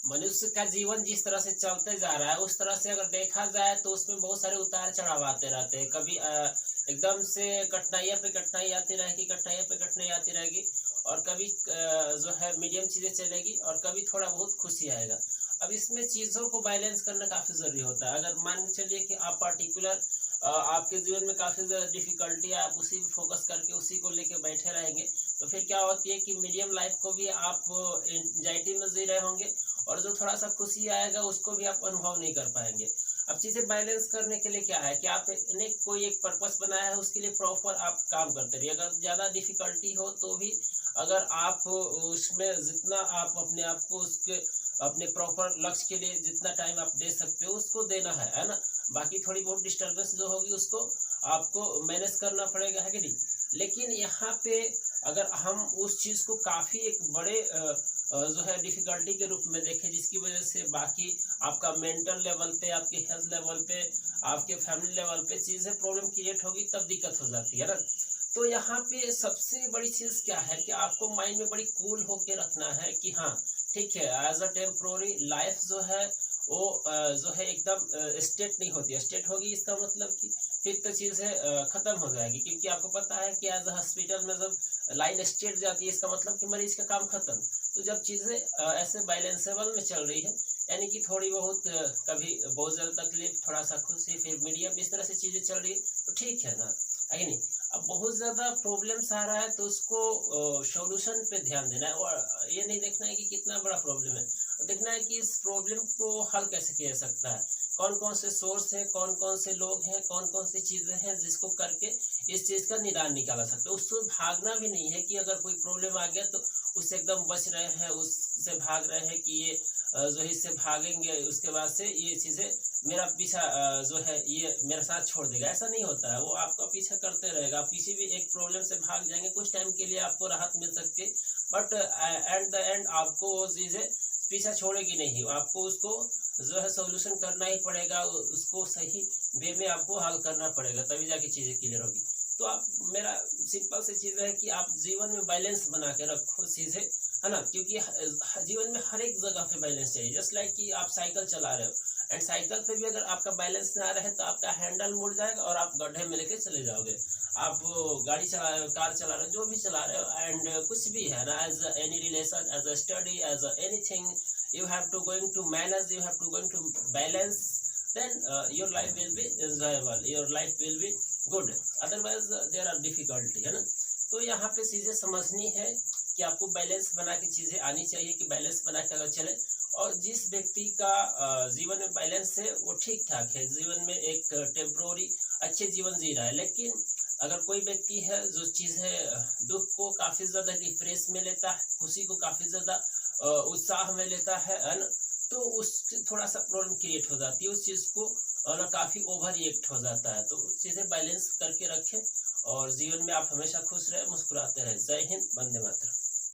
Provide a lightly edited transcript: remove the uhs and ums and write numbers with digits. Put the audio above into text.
मनुष्य का जीवन जिस तरह से चलते जा रहा है उस तरह से अगर देखा जाए तो उसमें बहुत सारे उतार चढ़ाव आते रहते हैं। कभी एकदम से कठिनाइयाँ पे कठिनाई आती रहेगी, कठिनाइयाँ पे कठिनाई आती रहेगी, और कभी जो है मीडियम चीज़ें चलेगी, और कभी थोड़ा बहुत खुशी आएगा। अब इसमें चीज़ों को बैलेंस करना काफ़ी ज़रूरी होता है। अगर मान के चलिए कि आप पर्टिकुलर आपके जीवन में काफ़ी ज़्यादा डिफ़िकल्टी है, आप उसी पे फ़ोकस करके उसी को लेके बैठे रहेंगे, तो फिर क्या होती है कि मीडियम लाइफ़ को भी आप एंग्ज़ायटी में जी रहे होंगे, और जो थोड़ा-सा खुशी आएगा उसको भी आप अनुभव नहीं कर पाएँगे। अब चीज़ें बैलेंस करने के लिए क्या है कि आपने कोई एक पर्पस बनाया है, उसके लिए प्रॉपर आप काम करते रहिए। अगर ज़्यादा डिफ़िकल्टी हो तो भी अगर आप उसमें जितना आप अपने आप को उसके अपने प्रॉपर लक्ष्य के लिए जितना टाइम आप दे सकते हो उसको देना है ना? बाकी थोड़ी बहुत डिस्टर्बेंस जो होगी उसको आपको मैनेज करना पड़ेगा, है कि नहीं? लेकिन यहाँ पे अगर हम उस चीज़ को काफ़ी एक बड़े जो है डिफ़िकल्टी के रूप में देखें, जिसकी वजह से बाकी आपका मेंटल लेवल पे, आपके हेल्थ लेवल पे, आपके फैमिली लेवल पे चीज़ें प्रॉब्लम क्रिएट होगी, तब दिक्कत हो जाती है ना? तो यहाँ पे सबसे बड़ी चीज़ क्या है कि आपको माइंड में बड़ी कूल होके रखना है कि हाँ, ठीक है, एज़ अ टेम्पोरेरी लाइफ़ जो है वो जो है एकदम स्टेट नहीं होती है। स्टेट होगी इसका मतलब कि फिर तो चीज़ें ख़त्म हो जाएगी, क्योंकि आपको पता है कि एज़ अ हॉस्पिटल में जब लाइन स्टेट जाती है, इसका मतलब कि मरीज़ का काम ख़त्म। तो जब चीज़ें ऐसे बैलेंसेबल में चल रही है, यानी कि थोड़ी बहुत कभी बहुत ज़्यादा तकलीफ, थोड़ा-सा खुशी, फिर मीडियम, इस तरह से चीज़ें चल रही है, तो ठीक है ना, है कि नहीं? अब बहुत ज़्यादा प्रॉब्लम्स आ रहा है तो उसको सॉल्यूशन पे ध्यान देना है, और ये नहीं देखना है कि कितना बड़ा प्रॉब्लम है। देखना है कि इस प्रॉब्लम को हल कैसे किया जा सकता है। कौन-कौन से सोर्स हैं, कौन-कौन से लोग हैं, कौन-कौन सी चीज़ें हैं जिसको करके इस चीज़ का निदान निकाला सकता है। उससे भागना भी नहीं है कि अगर कोई प्रॉब्लम आ गया तो उससे एकदम बच रहे हैं, उससे भाग रहे हैं कि ये जो है इससे भागेंगे, उसके बाद से ये चीज़ें मेरा पीछा जो है ये मेरा साथ छोड़ देगा, ऐसा नहीं होता है। वो आपका पीछा करते रहेगा। आप किसी भी एक प्रॉब्लम से भाग जाएँगे, कुछ टाइम के लिए आपको राहत मिल सकती है, बट एट द एंड आपको वो चीज़ें पीछा छोड़ेगी नहीं। आपको उसको जो है सॉल्यूशन करना ही पड़ेगा, उसको सही वे में आपको हल करना पड़ेगा, तभी जाके चीज़ें क्लियर होगी। तो आप मेरा सिंपल सी चीज़ है कि आप जीवन में बैलेंस बना के रखो चीज़ें, है ना? क्योंकि जीवन में हर एक जगह पे बैलेंस चाहिए। जस्ट लाइक कि आप साइकिल चला रहे हो, एंड साइकिल पे भी अगर आपका बैलेंस ना रहे तो आपका हैंडल मुड़ जाएगा और आप गड्ढे में लेके चले जाओगे। आप गाड़ी चला रहे हो, कार चला रहे हो, जो भी चला रहे हो, एंड कुछ भी है ना, as any relation, as a study, as anything, you have to going to manage, you have to going to balance, then your life will be enjoyable, your life will be good, otherwise there are difficulty, है ना? तो यहाँ पे चीज़ें समझनी है कि आपको बैलेंस बना के चीज़ें आनी चाहिए, कि बैलेंस बना के अगर चले, और जिस व्यक्ति का जीवन में बैलेंस है वो ठीक ठाक है, जीवन में एक टेम्प्रोरी अच्छे जीवन जी रहा है। लेकिन अगर कोई व्यक्ति है जो चीज़ें दुख को काफ़ी ज़्यादा डिप्रेस में लेता है, खुशी को काफ़ी ज़्यादा उत्साह में लेता है ना? तो उससे थोड़ा-सा प्रॉब्लम क्रिएट हो जाती है, उस चीज़ को ना काफ़ी ओवर रिएक्ट हो जाता है। तो चीज़ें बैलेंस करके रखें और जीवन में आप हमेशा खुश रहें, मुस्कुराते रहें। जय हिंद, वंदे मातरम।